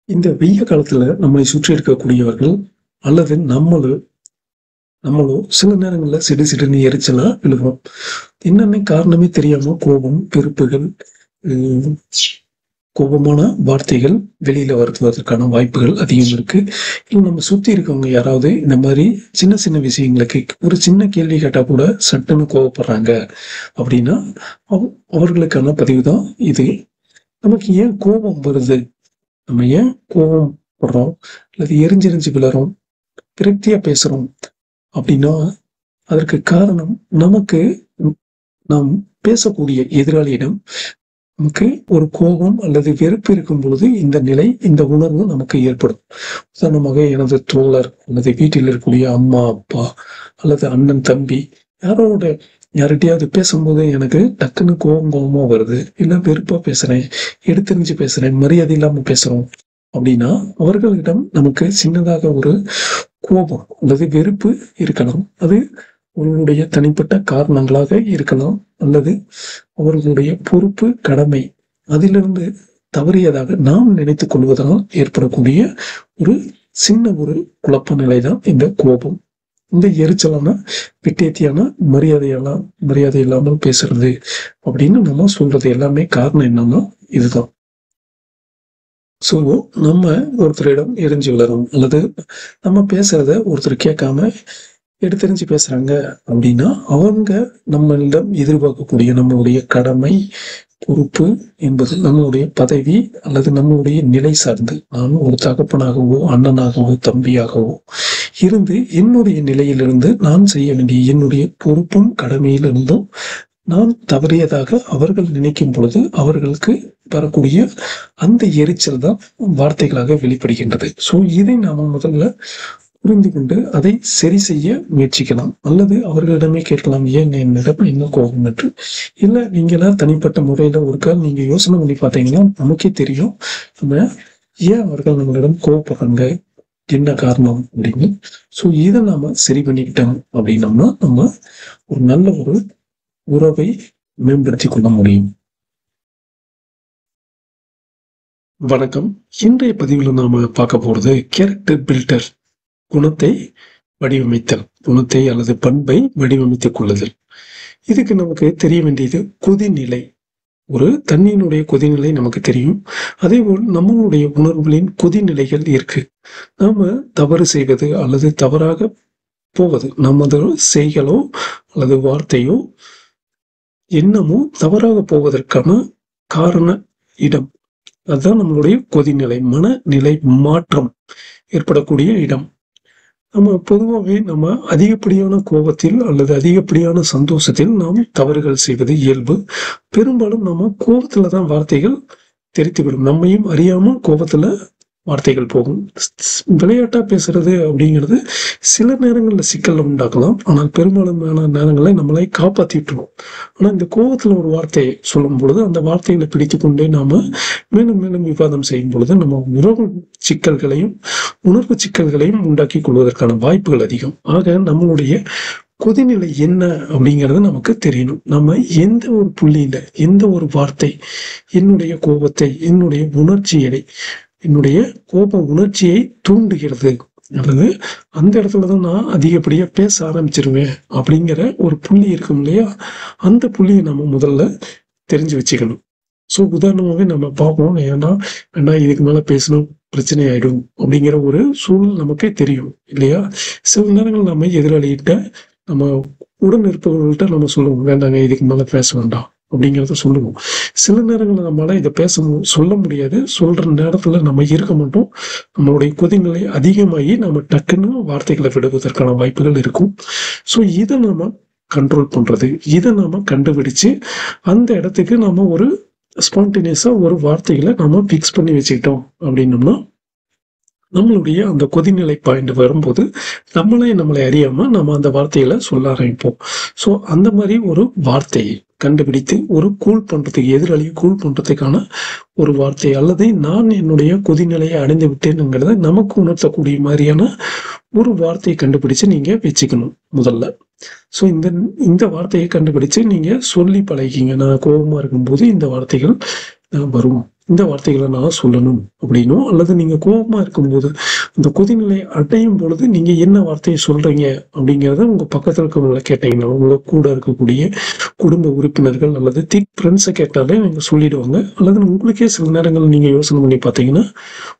இந்த வெய்ய காலத்துல நம்மளை சுற்றி இருக்கக்கூடியவர்கள் அல்லது நம்மளோ சில நேரங்கள்ல சிடுசிடுன்னு எரிச்சலா விழுவோம். என்னன்னு காரணமே தெரியாம கோபம், வெறுப்புகள், உம், கோபமான வார்த்தைகள் வெளியில வருவதற்கான வாய்ப்புகள் அதிகம் இருக்கு. இன்னும் நம்ம சுத்தி இருக்கவங்க யாராவது இந்த மாதிரி சின்ன சின்ன விஷயங்களுக்கு ஒரு சின்ன கேள்வி கேட்டா கூட சட்டுன்னு கோவப்படுறாங்க அப்படின்னா அவர்களுக்கான பதிவு தான் இது. நமக்கு ஏன் கோபம் வருது, நம்ம ஏன் கோபம் படுறோம் அல்லது எரிஞ்செரிஞ்சு விழறோம், விரக்தியா பேசுறோம் அப்படின்னா அதற்கு காரணம் நமக்கு நாம் பேசக்கூடிய எதிராளியிடம் நமக்கு ஒரு கோபம் அல்லது வெறுப்பு இருக்கும் பொழுது இந்த நிலை, இந்த உணர்வு நமக்கு ஏற்படும். உதாரணமாக எனது தோழர் அல்லது வீட்டில் இருக்கக்கூடிய அம்மா அப்பா அல்லது அண்ணன் தம்பி யார்கிட்டயாவது பேசும்போது எனக்கு டக்குன்னு கோபமா வருது, இல்ல வெறுப்பா பேசுறேன், எடுத்தெறிஞ்சு பேசுறேன், மரியாதை இல்லாம பேசுறோம் அப்படின்னா அவர்களிடம் நமக்கு சின்னதாக ஒரு கோபம் அல்லது வெறுப்பு இருக்கலாம். அது அவர்களுடைய தனிப்பட்ட காரணங்களாக இருக்கலாம் அல்லது அவர்களுடைய பொறுப்பு, கடமை அதிலிருந்து தவறியதாக நாம் நினைத்துக் கொள்வதால் ஏற்படக்கூடிய ஒரு சின்ன ஒரு குழப்ப நிலைதான் இந்த கோபம். இந்த எரிச்சலான விட்டேத்தியான மரியாதை இல்லாமல் பேசுறது அப்படின்னு நம்ம சொல்றது எல்லாமே காரணம் என்னன்னா இதுதான். ஸோ நம்ம ஒருத்தரிடம் எரிஞ்சு விழறோம் அல்லது நம்ம பேசுறத ஒருத்தர் கேட்காம எடுத்தெறிஞ்சு பேசுறாங்க அப்படின்னா அவங்க நம்மளிடம் எதிர்பார்க்கக்கூடிய நம்மளுடைய கடமை, பொறுப்பு என்பது நம்மளுடைய பதவி அல்லது நம்மளுடைய நிலை சார்ந்து நான் ஒரு தகப்பனாகவோ அண்ணனாகவோ தம்பியாகவோ இருந்து என்னுடைய நிலையிலிருந்து நான் செய்ய வேண்டிய என்னுடைய பொறுப்பும் கடமையிலிருந்தும் நான் தவறியதாக அவர்கள் நினைக்கும் பொழுது அவர்களுக்கு வரக்கூடிய அந்த எரிச்சல் தான் வார்த்தைகளாக வெளிப்படுகின்றது. ஸோ இதை நாம முதல்ல புரிந்து கொண்டு அதை சரி செய்ய முயற்சிக்கலாம் அல்லது அவர்களிடமே கேட்கலாம், ஏன் என்னிடம் என்ன கோபம் என்று. இல்லை நீங்களா தனிப்பட்ட முறையில ஒருக்கா நீங்க யோசனை பண்ணி பார்த்தீங்கன்னா நமக்கே தெரியும் நம்ம ஏன் அவர்கள் நம்மளிடம் கோபப்படுறாங்க, என்ன காரணம் அப்படின்னு. ஸோ இதை நாம சரி பண்ணிக்கிட்டோம் அப்படின்னோம்னா நம்ம ஒரு நல்ல ஒரு உறவை மேம்படுத்திக் கொள்ள முடியும். வணக்கம். இன்றைய பதிவில் நாம பார்க்க போறது கேரக்டர் பில்டர், குணத்தை வடிவமைத்தல், குணத்தை அல்லது பண்பை வடிவமைத்துக் கொள்ளுதல். இதுக்கு நமக்கு தெரிய வேண்டியது கொதிநிலை. ஒரு தண்ணியினுடைய கொதிநிலை நமக்கு தெரியும். அதே போல் நம்மளுடைய உணர்வுகளின் கொதிநிலைகள் இருக்கு. நாம தவறு செய்வது அல்லது தவறாக போவது, நமது செய்களோ அல்லது வார்த்தையோ எண்ணமோ தவறாக போவதற்கான காரண இடம், அதுதான் நம்மளுடைய கொதிநிலை, மனநிலை மாற்றம் ஏற்படக்கூடிய இடம். நம்ம பொதுவாகவே நம்ம அதிகப்படியான கோபத்தில் அல்லது அதிகப்படியான சந்தோஷத்தில் நாம் தவறுகள் செய்வது இயல்பு. பெரும்பாலும் நம்ம கோபத்துல தான் வார்த்தைகள் தெரித்துவிடும். நம்மையும் அறியாமல் கோபத்துல வார்த்தைகள் போகும். விளையாட்டா பேசுறது அப்படிங்கிறது சில நேரங்கள்ல சிக்கல்ல உண்டாக்கலாம், ஆனால் பெரும்பாலான நேரங்களில் நம்மளை காப்பாற்றிட்டுருவோம். ஆனா இந்த கோபத்துல ஒரு வார்த்தையை சொல்லும் பொழுது அந்த வார்த்தைகளை பிடித்து கொண்டே நாம மேலும் மேலும் விவாதம் செய்யும் பொழுது நம்ம உணர்வு சிக்கல்களையும் உண்டாக்கி கொள்வதற்கான வாய்ப்புகள் அதிகம். ஆக நம்மளுடைய கொதிநிலை என்ன அப்படிங்கிறது நமக்கு தெரியணும். நம்ம எந்த ஒரு புள்ளியில எந்த ஒரு வார்த்தை என்னுடைய கோபத்தை, என்னுடைய என்னுடைய கோப உணர்ச்சியை தூண்டுகிறது அல்லது அந்த இடத்துலதான் நான் அதிகப்படியா பேச ஆரம்பிச்சிருவேன் அப்படிங்கிற ஒரு புள்ளி இருக்கும் இல்லையா, அந்த புள்ளியை நம்ம முதல்ல தெரிஞ்சு வச்சுக்கணும். ஸோ உதாரணமாகவே நம்ம பார்ப்போம், ஏன்னா இதுக்கு மேல பேசணும் பிரச்சனை ஆயிடும் அப்படிங்கிற ஒரு சூழல் நமக்கே தெரியும் இல்லையா. சில நேரங்கள் நம்ம எதிராளிகிட்ட நம்ம உடன் இருப்பவர்கள்ட்ட நம்ம சொல்லுவோம், வேண்டாங்க இதுக்கு மேல பேச வேண்டாம் அப்படிங்கிறத சொல்லுவோம். சில நேரங்களில் நம்மளால இதை சொல்ல முடியாது. சொல்ற நேரத்துல நம்ம இருக்க மாட்டோம். நம்மளுடைய கொதிநிலை அதிகமாகி நம்ம டக்குன்னு வார்த்தைகளை விடுவதற்கான வாய்ப்புகள் இருக்கும். ஸோ இதை நாம கண்ட்ரோல் பண்றது, இதை நாம கண்டுபிடிச்சு அந்த இடத்துக்கு நாம ஒரு ஸ்பான்டேனியஸா ஒரு வார்த்தைகளை நாம பிக்ஸ் பண்ணி வச்சுக்கிட்டோம் அப்படின்னோம்னா நம்மளுடைய அந்த கொதிநிலை பாயிண்ட் வரும்போது நம்மளை அறியாம நம்ம அந்த வார்த்தைகளை சொல்ல ஆரம்பிப்போம். ஸோ அந்த மாதிரி ஒரு வார்த்தையை கண்டுபிடித்து ஒரு எதிராளியை கூல் பண்றதுக்கான ஒரு வார்த்தை அல்லது நான் என்னுடைய கொதிநிலையை அடைந்து விட்டேனுங்கிறத நமக்கு உணர்த்தக்கூடிய மாதிரியான ஒரு வார்த்தையை கண்டுபிடிச்சு நீங்க வச்சுக்கணும் முதல்ல. ஸோ இந்த வார்த்தையை கண்டுபிடிச்சு நீங்க சொல்லி பழகிங்க. நான் கோபமா இருக்கும்போது இந்த வார்த்தைகள் வரும் இந்த வார்த்தைகளை நான் சொல்லணும் அப்படின்னும், அல்லது நீங்க கோபமா இருக்கும்போது அந்த கொதிநிலை அடையும் பொழுது நீங்க என்ன வார்த்தையை சொல்றீங்க அப்படிங்கிறத உங்க பக்கத்துல இருக்கவங்கள கேட்டீங்கன்னா, உங்க கூட இருக்கக்கூடிய குடும்ப உறுப்பினர்கள் அல்லது திக் ஃப்ரெண்ட்ஸை கேட்டாலே நீங்க சொல்லிடுவாங்க. அல்லது உங்களுக்கே சில நேரங்கள் நீங்க யோசனை பண்ணி பார்த்தீங்கன்னா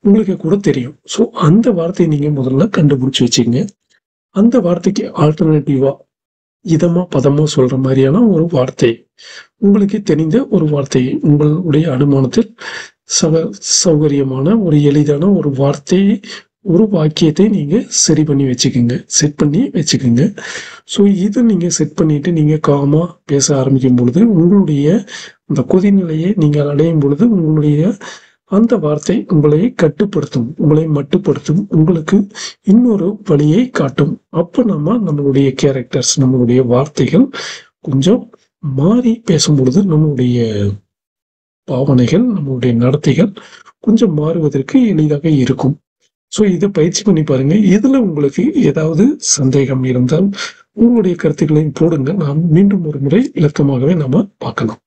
உங்களுக்கே கூட தெரியும். ஸோ அந்த வார்த்தையை நீங்க முதல்ல கண்டுபிடிச்சு வச்சுங்க. அந்த வார்த்தைக்கு ஆல்டர்னேட்டிவா இதமா பதமா சொல்ற மாதிரியான ஒரு வார்த்தை, உங்களுக்கே தெரிந்த ஒரு வார்த்தை, உங்களுடைய அனுமானத்தில் சௌகரியமான ஒரு எளிதான ஒரு வார்த்தையை, ஒரு வாக்கியத்தை நீங்க சரி பண்ணி வச்சுக்கோங்க, செட் பண்ணி வச்சுக்கோங்க. ஸோ இதை நீங்க செட் பண்ணிட்டு நீங்க காமா பேச ஆரம்பிக்கும் பொழுது உங்களுடைய அந்த கொதிநிலையை நீங்கள் அடையும் பொழுது உங்களுடைய அந்த வார்த்தை உங்களை கட்டுப்படுத்தும், உங்களை மட்டுப்படுத்தும், உங்களுக்கு இன்னொரு வழியை காட்டும். அப்ப நம்மளுடைய கேரக்டர்ஸ், நம்மளுடைய வார்த்தைகள் கொஞ்சம் மாறி பேசும்பொழுது நம்மளுடைய பாவனைகள், நம்மளுடைய நடத்தைகள் கொஞ்சம் மாறுவதற்கு எளிதாக இருக்கும். ஸோ இதை பயிற்சி பண்ணி பாருங்க. இதுல உங்களுக்கு ஏதாவது சந்தேகம் இருந்தால் உங்களுடைய கருத்துக்களையும் போடுங்க. நாம் மீண்டும் ஒரு முறை விளக்கமாகவே நாம பார்க்கலாம்.